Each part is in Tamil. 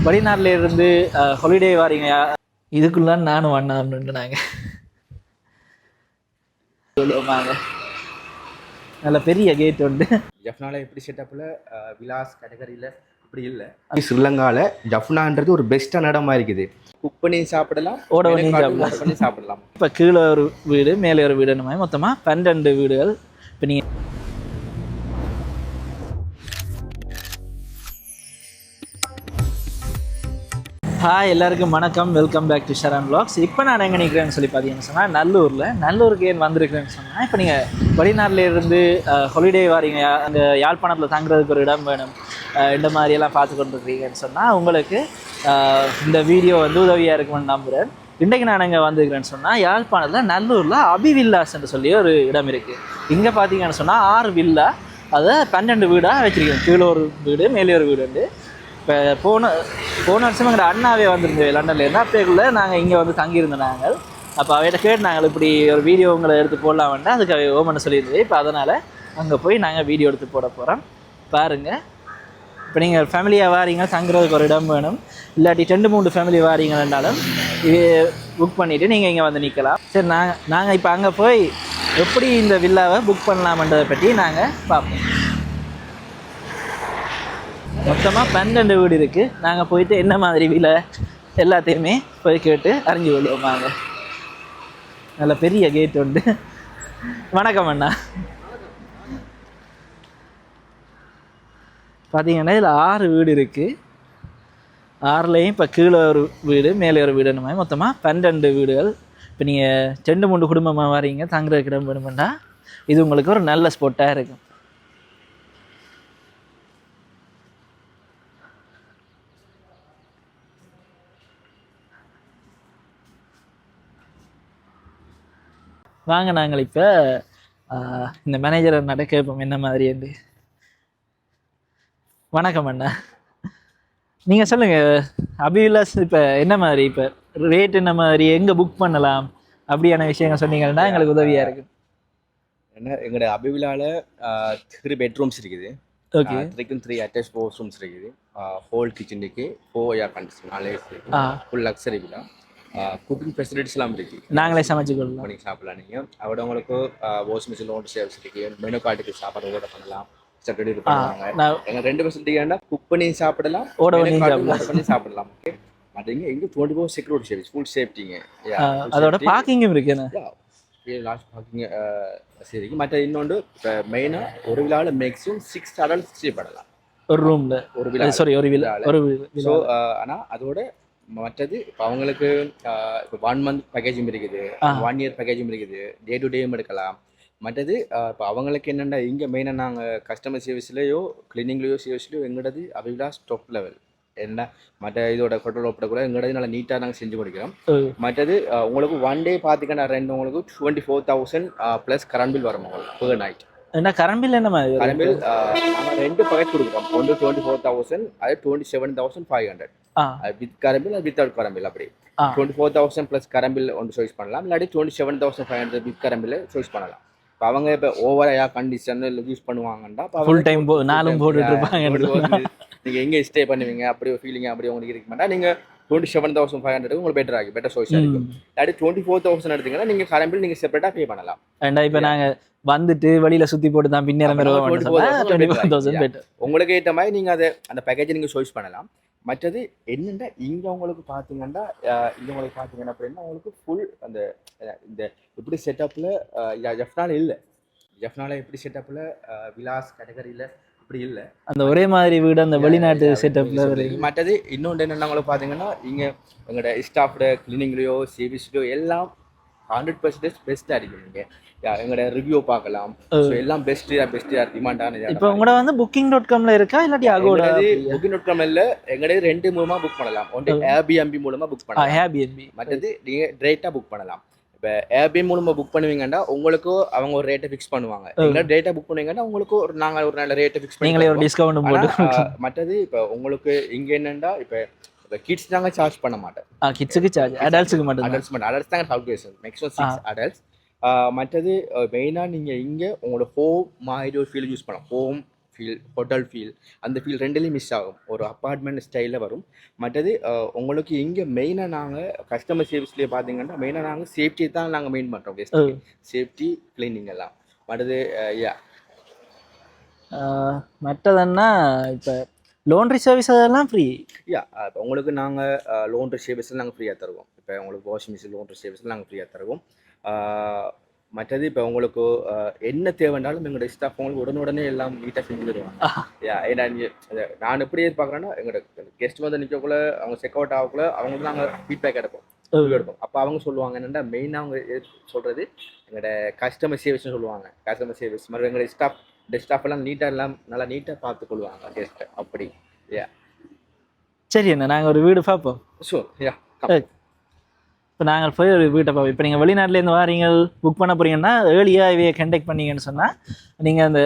வெளிநாட்டில் இருந்து ஹாலிடே வாரீங்க இதுக்குள்ள நானும் வண்ணான்னு நாங்கள் சொல்லுவாங்க. நல்ல பெரிய கேட் உண்டு. ஜஃப்னால எப்படி செட்டப்பில் விலாஸ் கேட்டகரியில் இப்படி இல்லை. ஸ்ரீலங்காவில் ஜஃப்னான்றது ஒரு பெஸ்ட்டான இடமா இருக்குது. குக் பண்ணி சாப்பிடலாம், ஓட பண்ணி சாப்பிடலாம். இப்போ கீழே ஒரு வீடு மேலே ஒரு வீடு மாதிரி மொத்தமாக 12 வீடுகள். இப்போ நீங்கள் ஹாய் எல்லாருக்கும் வணக்கம், வெல்கம் பேக் டு ஷரான் வ்ளாக்ஸ். இப்போ நான் எங்கே நிற்கிறேன்னு சொல்லி பார்த்தீங்கன்னு சொன்னால் நல்லூருக்கு ஏன் வந்திருக்கிறேன்னு சொன்னால், இப்போ நீங்கள் வெளிநாட்டில் இருந்து ஹாலிடே வாரீங்க, அங்கே யாழ்ப்பாணத்தில் தங்குறதுக்கு ஒரு இடம் வேணும், இந்த மாதிரியெல்லாம் பார்த்து கொண்டுருக்கீங்கன்னு சொன்னால் உங்களுக்கு இந்த வீடியோ வந்து உதவியாக இருக்குமென்னு நம்புகிறேன். இன்றைக்கு நான் எங்கே வந்திருக்கிறேன்னு சொன்னால் யாழ்ப்பாணத்தில் நல்லூரில் அபி வில்லாஸ்ன்னு சொல்லி ஒரு இடம் இருக்குது. இங்கே பார்த்தீங்கன்னு சொன்னால் 6 வில்லா, அதை 12 வீடாக வச்சுருக்கேன். கீழே ஒரு வீடு மேலே ஒரு வீடு உண்டு. இப்போ போன வருஷம் எங்கள் அண்ணாவே வந்திருந்தேன் லண்டன்லேருந்து. அப்போக்குள்ளே நாங்கள் இங்கே வந்து தங்கியிருந்தோம் நாங்கள். அப்போ அவையிட்ட கேட்டு நாங்கள் இப்படி ஒரு வீடியோ உங்களை எடுத்து போடலாம் வேண்டாம், அதுக்கு அவை ஓமன்னு சொல்லியிருந்தது. இப்போ அதனால் அங்கே போய் நாங்கள் வீடியோ எடுத்து போட போகிறோம். பாருங்கள், இப்போ நீங்கள் ஃபேமிலியாக வாரீங்க, தங்குறதுக்கு ஒரு இடம் வேணும், இல்லாட்டி 2-3 ஃபேமிலி வாரீங்கன்னாலும் இது புக் பண்ணிவிட்டு நீங்கள் இங்கே வந்து நிற்கலாம். சரி, நாங்கள் இப்போ அங்கே போய் எப்படி இந்த வில்லாவை புக் பண்ணலாமன்றதை பற்றி நாங்கள் பார்ப்போம். மொத்தமாக 12 வீடு இருக்குது. நாங்கள் போயிட்டு என்ன மாதிரி விலை எல்லாத்தையுமே போய் கேட்டு அறிஞ்சு கொள்வோமாங்க. நல்ல பெரிய கேட் உண்டு. வணக்கம் அண்ணா. பார்த்தீங்கன்னா இதில் 6 வீடு இருக்குது. 6லேயும் இப்போ கீழே ஒரு வீடு மேலே ஒரு வீடு மாதிரி மொத்தமாக 12 வீடுகள். இப்போ நீங்கள் 2-3 குடும்பமாக வரீங்க, தங்குறதுக்கு இடம் வேணுமெண்டா இது உங்களுக்கு ஒரு நல்ல ஸ்பாட்டாக இருக்கும். வாங்க, நாங்கள் இப்போ இந்த மேனேஜரை நடக்க வைப்போம் என்ன மாதிரி என்று. வணக்கம் அண்ணா, நீங்கள் சொல்லுங்கள், அபி வில்லாஸ் இப்போ என்ன மாதிரி, இப்போ ரேட் என்ன மாதிரி, எங்கே புக் பண்ணலாம் அப்படியான விஷயங்கள் சொன்னீங்கன்னா எங்களுக்கு உதவியாக இருக்குது. ஏன்னா எங்களோட அபி வில்லாவில் 3 பெட்ரூம்ஸ் இருக்குது. ஓகே, 3 அட்டாச் வாஷ்ரூம்ஸ் இருக்குது. ஹோல் கிச்சன் இருக்குது, 4 air condition, full luxury villa. Cooking ஃபெசிலிட்டிஸ்லாம் இருக்குது. நாங்களே சமைச்சு பண்ணி சாப்பிடலாம். நீங்கள் அதோட உங்களுக்கு வாஷிங் மிஷின் லோன் சர்வீஸ் இருக்குது. மெனு கார்டுக்கு சாப்பாடு ஆர்டர் பண்ணலாம், டெலிவரி பண்ணுவாங்க. எங்கள் 2 ஃபெசிலிட்டி ஏன்னா குக் பண்ணி சாப்பிடலாம், பண்ணி சாப்பிடலாம். ஓகே, அதுங்க இங்கே 24 செக்யூரிட்டி சர்வீஸ், ஃபுல் சேஃப்டிங்க. அதோட பார்க்கிங்கும் இருக்கு. லாஸ்ட் பார்க்கிங் சரிங்க. மற்ற இன்னொன்று இப்போ மெயினாக ஒரு விழாவில் மேக்ஸிமம் 6 adults ஸ்டே பண்ணலாம் ஒரு ரூமில். ஒரு விழா, சாரி, ஒரு விழா. ஸோ ஆனால் அதோட மற்றது இப்போ அவங்களுக்கு இப்போ 1 month பேக்கேஜும் இருக்குது, 1 year பேக்கேஜும் இருக்குது, டே டு டேயும் எடுக்கலாம். மற்றது இப்போ அவங்களுக்கு என்னென்னா இங்கே மெயினாக நாங்கள் கஸ்டமர் சர்வீஸ்லேயோ கிளீனிங்லேயோ சர்வீஸ்லையோ எங்களது அபி வில்லாஸ் டாப் லெவல். என்ன மற்ற இதோட ஃபோட்டோ ஒப்படக்கூட எங்களது நல்லா நீட்டாக நாங்கள் செஞ்சு கொடுக்கிறோம். மற்றது உங்களுக்கு 1 day பார்த்திங்கன்னா ரெண்ட் உங்களுக்கு 24,000 ப்ளஸ் கரண்ட் பில் வரும் உங்களுக்கு per night. என்ன கரண்ட் பில் என்ன மாதிரி? கரண்ட் பில் நாங்கள் 2 பக்கெட் கொடுக்குறோம். ஒன்று 24,000, அது 27,500. With current bill, without current bill. அப்படி 24,000 ப்ளஸ் கரண்ட் பில் ஒன்று சாய்ஸ் பண்ணலாம், இல்லாட்டி 27,500 வித் கரண்ட் பில் சாய்ஸ் பண்ணலாம். இப்போ அவங்க இப்போ ஓவராக கண்டிஷன் யூஸ் பண்ணுவாங்கன்னா ஃபுல் டைம் 4 போட்டுட்டு இருப்பாங்க. நீங்கள் எங்கே ஸ்டே பண்ணுவீங்க அப்படி ஒரு ஃபீலிங் அப்படி உங்களுக்கு இருக்க மாட்டா. நீங்கள் 27,500 உங்களுக்கு பெட்டர் சாய்ஸ் இருக்கும். இல்லாட்டி 24,000 எடுத்தீங்கன்னா நீங்கள் கரண்ட் பில் நீங்கள் செப்பரேட்டாக பே பண்ணலாம். அண்ட் இப்போ நாங்கள் வந்துட்டு வெளியில சுற்றி போட்டு தான் பின்னேரம் 24,000 பெட்டர். உங்களுக்கு ஏற்ற மாதிரி நீங்கள் அதை அந்த பேக்கேஜை நீங்கள் சாய்ஸ் பண்ணலாம். மற்றது என்னென்னா இங்கே உங்களுக்கு பார்த்தீங்கன்னா அப்படின்னா உங்களுக்கு ஃபுல் அந்த இந்த எப்படி செட்டப்பில் ஜஃப்னால இல்லை. ஜஃப்னால எப்படி செட்டப்பில் விலாஸ் கேட்டகரியில் இப்படி இல்லை. அந்த ஒரே மாதிரி வீடு அந்த வெளிநாட்டு செட்டப்பில். மற்றது இன்னொன்று என்னென்னா உங்களுக்கு பார்த்தீங்கன்னா இங்கே எங்களோட ஸ்டாஃபோட கிளீனிங்லேயோ சர்வீஸ்லையோ எல்லாம் 100% பெஸ்ட்டாக இருக்குது. நீங்கள் எங்களோட ரிவ்யூ பார்க்கலாம், எல்லாம் பெஸ்ட்டாக டிமாண்டான. இப்போ உங்களோட வந்து booking.comல இருக்கா இல்லாட்டி அகோடா? booking.com இல்லை, எங்களோட 2 மூலமாக புக் பண்ணலாம். ஒன்று Airbnb மூலமாக புக் பண்ணலாம், Airbnb. மற்றது நீங்கள் டேரெக்டாக புக் பண்ணலாம். இப்போ Airbnb மூலமாக புக் பண்ணுவீங்கன்னா உங்களுக்கு அவங்க ஒரு ரேட்டை ஃபிக்ஸ் பண்ணுவாங்க. இல்லை டேட்டா புக் பண்ணுவீங்கன்னா உங்களுக்கு நாங்கள் ஒரு நல்ல ரேட்டை ஃபிக்ஸ் பண்ணி நீங்களே ஒரு டிஸ்கவுண்ட் போட்டு. மற்றது இப்போ உங்களுக்கு இங்கே என்னென்னா இப்போ கிட்ஸ் நாங்கள் சார்ஜ் பண்ண மாட்டோம். கிட்ஸுக்கு சார்ஜ், அடல்ட்ஸுக்கு மட்டும். அடல்ட்ஸ் தாங்க கால்குலேஷன் மேக்ஸிமம் 6 adults. மற்றது மெயினாக நீங்கள் இங்கே உங்களோட ஹோம் மாதிரி ஒரு ஃபீல் யூஸ் பண்ணலாம். ஹோம் ஃபீல், ஹோட்டல் ஃபீல், அந்த ஃபீல் ரெண்டுலேயும் மிஸ் ஆகும். ஒரு அப்பார்ட்மெண்ட் ஸ்டைலில் வரும். மற்றது உங்களுக்கு இங்கே மெயினாக நாங்கள் கஸ்டமர் சர்வீஸ்லேயே பார்த்தீங்கன்னா மெயினாக நாங்கள் சேஃப்டி தான் நாங்கள் மெயின் பண்ணுறோம். கெஸ்ட்டுக்கு சேஃப்டி, கிளீனிங் எல்லாம். மற்றது யா மற்றதுன்னா இப்போ லோன்ட்ரி சர்வீஸ் அதெல்லாம் ஃப்ரீ. யா இப்போ உங்களுக்கு நாங்கள் லோன்ட்ரி சர்வீஸில் நாங்கள் ஃப்ரீயாக தருவோம். இப்போ உங்களுக்கு வாஷிங் மிஷின் லோன்ட்ரி சர்வீஸில் நாங்கள் ஃப்ரீயாக தருவோம். மற்றது இப்போ உங்களுக்கு என்ன தேவைன்னாலும் எங்களோட ஸ்டாஃப் உங்களுக்கு உடனுடனே எல்லாம் நீட்டாக செஞ்சு தருவாங்க. யா ஏன்னா நான் எப்படி எதிர்பார்க்குறேன்னா எங்களோட கெஸ்ட் வந்து நிற்கக்குள்ள அவங்க செக் அவுட் ஆகக்குள்ள அவங்களுக்கு நாங்கள் ஃபீட்பேக் எடுப்போம். அப்போ அவங்க சொல்லுவாங்க என்னென்னா மெயினாக அவங்க சொல்கிறது எங்களோட கஸ்டமர் சர்வீஸ்னு சொல்லுவாங்க. கஸ்டமர் சர்வீஸ் மறுபடியும் எங்களோட ஸ்டாஃப் எல்லாம் நீட்டாக எல்லாம் நல்லா நீட்டாக பார்த்துக்கொள்வாங்க கெஸ்ட்டை. அப்படி யா சரி அண்ணா, நாங்கள் ஒரு வீடு பார்ப்போம். Sure yeah. இப்போ நாங்கள் போய் ஒரு வீட்டை பார்ப்போம். இப்போ நீங்கள் வெளிநாட்டிலேருந்து வாரீங்க புக் பண்ண போகிறீங்கன்னா ஏர்லியாக இவையை கண்டெக்ட் பண்ணீங்கன்னு சொன்னால் நீங்கள் அந்த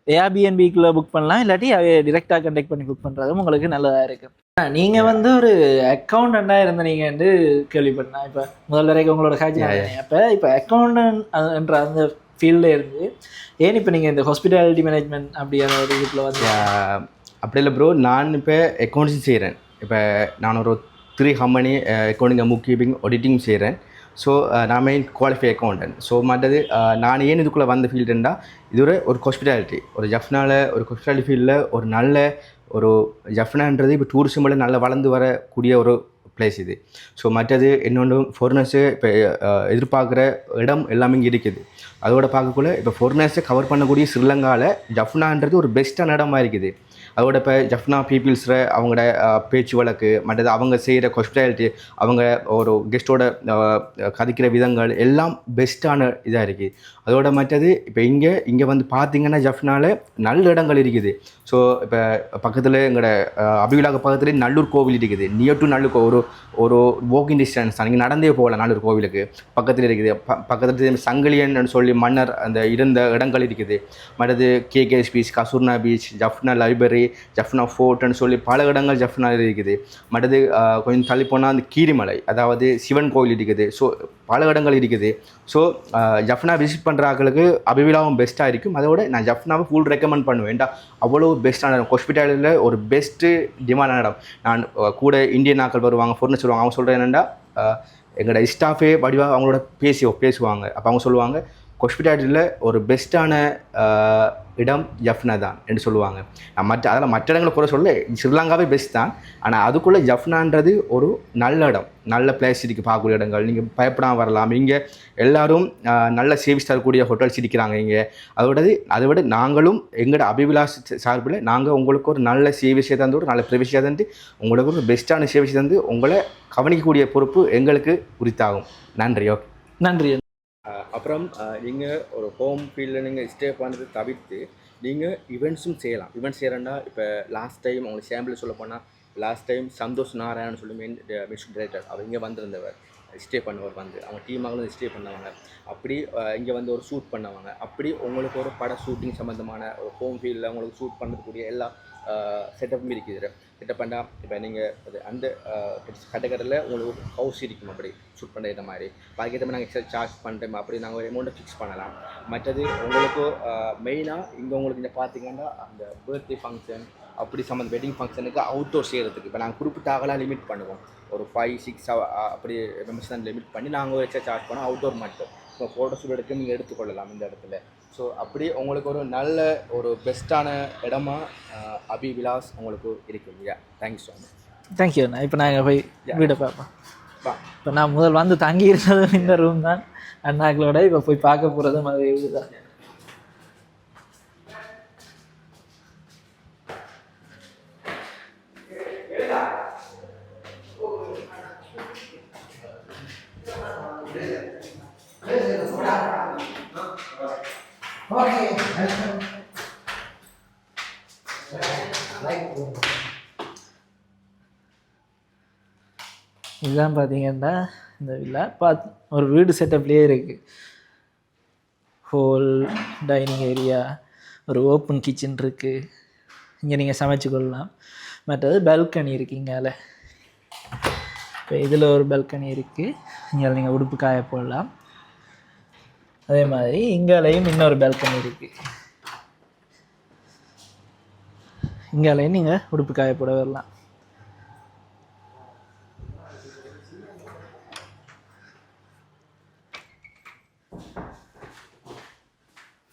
ஏர்பிஎன்பிக்குள்ளே புக் பண்ணலாம், இல்லாட்டி அவைய டிரெக்டாக கண்டெக்ட் பண்ணி புக் பண்ணுறதும் உங்களுக்கு நல்லதாக இருக்குது. நீங்கள் வந்து ஒரு அக்கௌண்டண்டாக இருந்தீங்கன்னு கேள்விப்பட்டேன். இப்போ முதல் வரைக்கும் உங்களோட காட்சி இப்போ அக்கௌண்டன்ட் என்ற அந்த ஃபீல்டில் இருந்து ஏன் இப்போ நீங்கள் இந்த ஹாஸ்பிட்டாலிட்டி மேனேஜ்மெண்ட் அப்படியான ஒரு வீட்டில் வந்து அப்படி இல்லை ப்ரோ. நான் இப்போ அக்கௌண்ட்ஸும் செய்கிறேன். இப்போ நான் ஒரு 3 company accounting, book keeping, auditing செய்கிறேன். ஸோ நான் மெயின் குவாலிஃபை அக்கௌண்டன்ட். ஸோ மற்றது நான் ஏன் இதுக்குள்ளே வந்த ஃபீல்டுண்டா இது ஒரு ஹாஸ்பிட்டாலிட்டி, ஒரு ஜஃப்னாவில் ஒரு ஹாஸ்பிட்டாலிட்டி ஃபீல்டில் ஒரு நல்ல ஒரு ஜஃப்னான்றது இப்போ டூரிசமில் நல்லா வளர்ந்து வரக்கூடிய ஒரு பிளேஸ் இது. ஸோ மற்றது இன்னொன்று ஃபாரினர்ஸு இப்போ எதிர்பார்க்குற இடம் எல்லாமே இங்கே இருக்குது. அதோட பார்க்கக்குள்ள இப்போ ஃபாரினர்ஸை கவர் பண்ணக்கூடிய ஸ்ரீலங்காவில் ஜஃப்னான்றது ஒரு பெஸ்ட்டான இடமா இருக்குது. அதோட இப்போ ஜஃப்னா பீப்புள்ஸில் அவங்களோட பேச்சு வழக்கு, மற்றது அவங்க செய்கிற ஹாஸ்பிட்டாலிட்டி, அவங்க ஒரு கெஸ்ட்டோட கதைக்கிற விதங்கள் எல்லாம் பெஸ்ட்டான இதாக இருக்குது. அதோட மற்றது இப்போ இங்கே வந்து பார்த்திங்கன்னா ஜஃப்னாவில் நல்ல இடங்கள் இருக்குது. ஸோ இப்போ பக்கத்தில் எங்களோட அபிவிலாக பக்கத்துலேயே நல்லூர் கோவில் இருக்குது. நியர் டு நல்லூர் ஒரு வாக்கிங் டிஸ்டன்ஸ் தான், நீங்கள் நடந்தே போகலாம். நல்லூர் கோவிலுக்கு பக்கத்தில் இருக்குது. பக்கத்தில் சங்கிலியன் சொல்லி மன்னர் அந்த இருந்த இடங்கள் இருக்குது. மற்றது KKS beach, casuarina beach, Jaffna library, Jaffna ஃபோர்ட்னு சொல்லி பல இடங்கள் ஜஃப்னாவில் இருக்குது. மற்றது கொஞ்சம் தள்ளி போனால் அந்த கீரிமலை, அதாவது சிவன் கோவில் இருக்குது. ஸோ பல இடங்கள் இருக்குது. ஸோ ஜஃப்னா விசிட் பண்ணுறாங்களுக்கு அபிவிலாவும் பெஸ்ட்டாக இருக்கும். அதோட நான் ஜஃப்னாவை ஃபுல் ரெக்கமெண்ட் பண்ணுவேன். ஏன்டா அவ்வளோ பெஸ்ட்டான இடம், ஹாஸ்பிட்டாலில் ஒரு பெஸ்ட்டு டிமாண்டான இடம். நான் கூட இந்தியன் ஆக்கள் வருவாங்க, ஃபோர்னு சொல்லுவாங்க. அவங்க சொல்கிறேன் என்னென்னா எங்களோட ஸ்டாஃபே வடிவாக அவங்களோட பேசுவாங்க. அப்போ அவங்க சொல்லுவாங்க ஹாஸ்பிட்டாலிட்டியில் ஒரு பெஸ்ட்டான இடம் ஜஃப்னா தான் என்று சொல்லுவாங்க. அதெல்லாம் மற்ற இடங்களை கூட சொல்ல ஸ்ரீலங்காவே பெஸ்ட் தான். ஆனால் அதுக்குள்ளே ஜஃப்னான்றது ஒரு நல்ல இடம், நல்ல பிளேஸ் இருக்குது, பார்க்கக்கூடிய இடங்கள். நீங்கள் பயப்படாமல் வரலாம். இங்கே எல்லோரும் நல்ல சர்வீஸ் தரக்கூடிய ஹோட்டல்ஸ் இருக்கிறாங்க இங்கே. அதை விட நாங்களும் எங்களோட அபிவிலாஸ் சார்பில் நாங்கள் உங்களுக்கு ஒரு நல்ல சர்வீஸை தந்து, ஒரு நல்ல ப்ரைவசியாக தந்து, உங்களுக்கு ஒரு பெஸ்ட்டான சர்வீஸ் தந்து உங்களை கவனிக்கக்கூடிய பொறுப்பு எங்களுக்கு உரித்தாகும். நன்றி. ஓகே, நன்றி. அப்புறம் நீங்கள் ஒரு ஹோம் ஃபீல்டில் நீங்கள் ஸ்டே பண்ணுறது தவிர்த்து நீங்கள் ஈவெண்ட்ஸும் செய்யலாம். ஈவெண்ட்ஸ் செய்கிறேன்னா இப்போ லாஸ்ட் டைம் உங்களுக்கு சாம்பிள் சொல்ல போனால் லாஸ்ட் டைம் சந்தோஷ் நாராயணன் சொல்லி மியூசிக் டைரக்டர் அவர் இங்கே வந்திருந்தவர், ஸ்டே பண்ணுவார். வந்து அவங்க டீமாக ஸ்டே பண்ணுவாங்க. அப்படி இங்கே வந்து ஒரு ஷூட் பண்ணுவாங்க. அப்படி உங்களுக்கு ஒரு பட ஷூட்டிங் சம்மந்தமான ஒரு ஹோம் ஃபீல்டில் உங்களுக்கு ஷூட் பண்ணுறதுக்கூடிய எல்லா செட்டப்பும் இருக்குது. செட்டப் பண்ணால் இப்போ நீங்கள் அது அந்த கேட்டகரியில் உங்களுக்கு ஹவுஸ் இருக்கும். அப்படி ஷூட் பண்ணுற இந்த மாதிரி பாக்கி நாங்கள் எக்ஸ்ட்ரா சார்ஜ் பண்ணுறோம். அப்படி நாங்கள் ஒரு அமௌண்ட்டை ஃபிக்ஸ் பண்ணலாம். மற்றது உங்களுக்கு மெயினாக இங்கே உங்களுக்கு இந்த பார்த்தீங்கன்னா அந்த பர்த்டே ஃபங்க்ஷன் அப்படி வெட்டிங் ஃபங்க்ஷனுக்கு அவுட்டோர் செய்கிறதுக்கு இப்போ நாங்கள் குறிப்பிட்ட ஆகலாம் லிமிட் பண்ணுவோம். ஒரு 5-6 அப்படி மெம்பர்ஸ் தான் லிமிட் பண்ணி நாங்கள் எக்ஸ்ட்ரா சார்ஜ் பண்ணோம். அவுட்டோர் மட்டும் இப்போ ஃபோட்டோஷூட் எடுத்து நீங்கள் எடுத்துக்கொள்ளலாம் இந்த இடத்துல. ஸோ அப்படி உங்களுக்கு ஒரு நல்ல ஒரு பெஸ்ட்டான இடமா அபிவிலாஸ் உங்களுக்கு இருக்குங்க. Thank you so much. தேங்க்யூ அண்ணா. இப்போ நாங்கள் போய் வீடை பார்ப்போம். இப்போ நான் முதல் வந்து தங்கி இருந்ததும் இந்த ரூம் தான் அண்ணாக்களோட. இப்போ போய் பார்க்க போகிறதும் அதே வீடு தான். இதுதான் பார்த்தீங்கன்னா இந்த வில்லா ஒரு வீடு செட்டப்லேயே இருக்குது. ஹோல் டைனிங் ஏரியா, ஒரு ஓப்பன் கிச்சன் இருக்குது. இங்கே நீங்கள் சமைச்சு கொள்ளலாம். மற்றது பால்கனி இருக்குது இங்கால. இப்போ இதில் ஒரு பால்கனி இருக்குது. இங்கே நீங்கள் உடுப்பு காய போடலாம். அதே மாதிரி இங்காலையும் இன்னொரு பால்கனி இருக்குது. இங்காலே நீங்கள் உடுப்பு காய போட வரலாம்.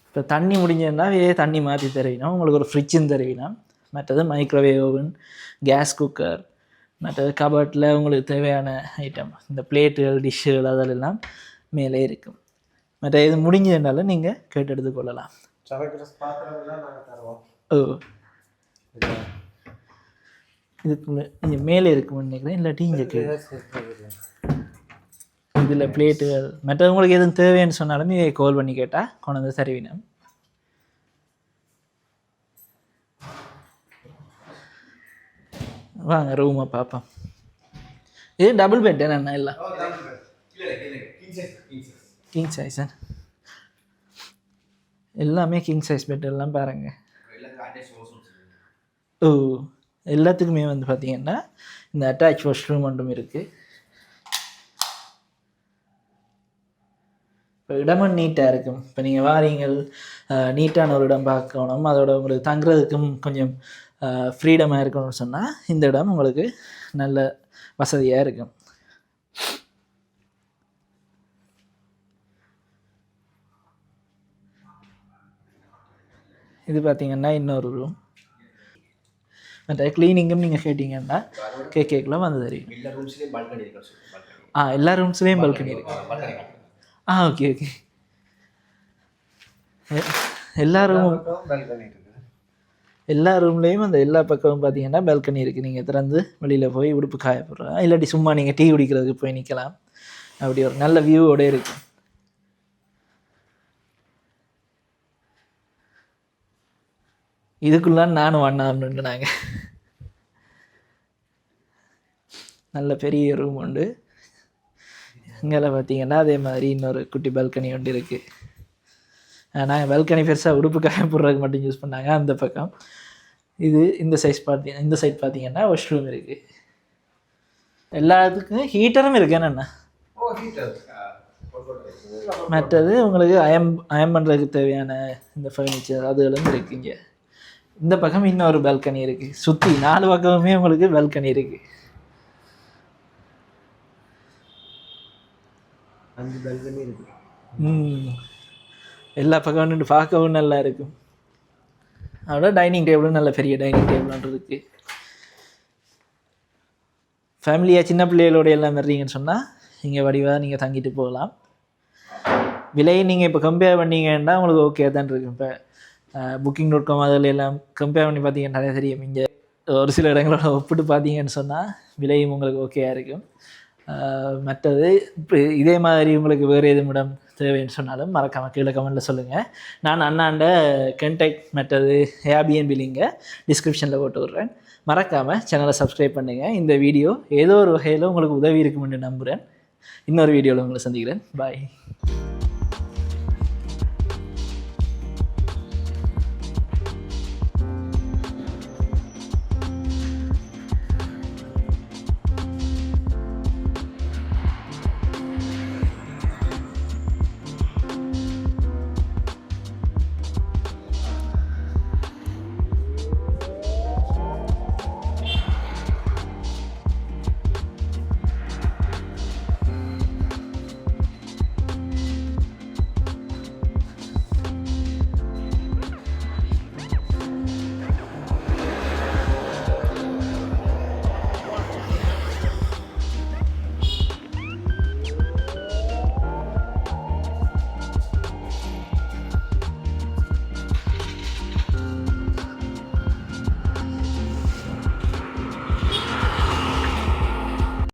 இப்போ தண்ணி முடிஞ்சதுன்னா தண்ணி மாற்றி தருவினா உங்களுக்கு ஒரு ஃப்ரிட்ஜுன்னு தருவினா, மற்றது மைக்ரோவேவ் ஓவன், கேஸ் குக்கர், மற்றது கபர்ட்டில் உங்களுக்கு தேவையான ஐட்டம் இந்த பிளேட்டுகள் டிஷ்ஷுகள் அதெல்லாம் மேலே இருக்கும். மற்ற இது முடிஞ்சதுனால நீங்கள் கேட்டு எடுத்துக்கொள்ளலாம். ஓ இதுக்குள்ள இங்கே மேலே இருக்கும்னு நினைக்கிறேன், இல்லாட்டி இங்கே இதில் பிளேட்டுகள் மற்ற உங்களுக்கு எதுவும் தேவைன்னு சொன்னாலும் இதை கால் பண்ணி கேட்டால் கொண்டு வந்து தருவினோம். வாங்க ரூமை பார்ப்போம். இது டபுள் பெட் என்னென்ன எல்லாம் கிங் சைஸ் எல்லாமே கிங் சைஸ் பெட் எல்லாம் பாருங்க. ஓ எல்லாத்துக்குமே வந்து பார்த்தீங்கன்னா இந்த அட்டாச் வாஷ்ரூம் ஒன்றும் இருக்குது. இப்போ இடமும் நீட்டாக இருக்கும். இப்போ நீங்கள் வாரீங்கள் நீட்டான ஒரு இடம் பார்க்கணும், அதோட உங்களுக்கு தங்குறதுக்கும் கொஞ்சம் ஃப்ரீடமாக இருக்கணும்னு சொன்னால் இந்த இடம் உங்களுக்கு நல்ல வசதியாக இருக்கும். இது பார்த்தீங்கன்னா இன்னொரு ரூம். மற்ற க்ளீனிங்கும் நீங்கள் கேட்டிங்கன்னா கேக்கெலாம் வந்து தெரியும். எல்லா ரூம்ஸ்லேயும் பால்கனி இருக்கு. Okay okay. எல்லா ரூம்லேயும் அந்த எல்லா பக்கமும் பார்த்தீங்கன்னா பால்கனி இருக்குது. நீங்கள் திறந்து வெளியில் போய் உடுப்பு காய போடுறோம், இல்லாட்டி சும்மா நீங்கள் டீ குடிக்கிறதுக்கு போய் நிற்கலாம். அப்படி ஒரு நல்ல வியூவோடு இருக்குது. இதுக்குள்ள நானும் வண்ணான்னு நாங்கள் நல்ல பெரிய ரூம் உண்டு. இங்கே பார்த்தீங்கன்னா அதே மாதிரி இன்னொரு குட்டி பால்கனி ஒன்று இருக்குது. நாங்கள் பால்கனி பெருசாக உடுப்பு காய போடுறதுக்கு மட்டும் யூஸ் பண்ணாங்க. அந்த பக்கம் இது இந்த சைட் பார்த்தீங்கன்னா வாஷ்ரூம் இருக்குது. எல்லாத்துக்கும் ஹீட்டரும் இருக்குது. என்னென்ன மற்றது உங்களுக்கு அயம் பண்ணுறதுக்கு தேவையான இந்த ஃபர்னிச்சர் அதுகளும் இருக்குது. இங்கே இந்த பக்கம் இன்னொரு பால்கனி இருக்குது. சுற்றி 4 பக்கமுமே உங்களுக்கு பால்கனி இருக்குது. 5 பால்கனி இருக்குது. எல்லா பக்கம் நின்று பார்க்கவும் நல்லா இருக்கும். அதோட டைனிங் டேபிளும் நல்ல பெரிய டைனிங் டேபிள் இருக்குது. ஃபேமிலியாக சின்ன பிள்ளைகளோட எல்லாம் வர்றீங்கன்னு சொன்னால் இங்கே வடிவாக நீங்கள் தங்கிட்டு போகலாம். விலையை நீங்கள் இப்போ கம்பேர் பண்ணிங்கன்னா உங்களுக்கு ஓகே தான் இருக்கும். இப்போ booking.com அதில் எல்லாம் கம்பேர் பண்ணி பார்த்தீங்கன்னா நிறைய தெரியும். இங்கே ஒரு சில இடங்களோட ஒப்பிட்டு பார்த்தீங்கன்னு சொன்னால் விலையும் உங்களுக்கு ஓகேயாக இருக்கும். மற்றது இப்போ இதே மாதிரி உங்களுக்கு வேறு எதுவும் இடம் தேவைன்னு சொன்னாலும் மறக்காமல் கீழே கமெண்ட்டில் சொல்லுங்கள். நான் அண்ணாண்ட கண்டெக்ட் மற்றது ஏர்பிஎன்பி லிங்கை டிஸ்கிரிப்ஷனில் போட்டு விட்றேன். மறக்காமல் சேனலை சப்ஸ்கிரைப் பண்ணுங்கள். இந்த வீடியோ ஏதோ ஒரு வகையில் உங்களுக்கு உதவி இருக்குமென்று நம்புகிறேன். இன்னொரு வீடியோவில் உங்களை சந்திக்கிறேன். பாய்.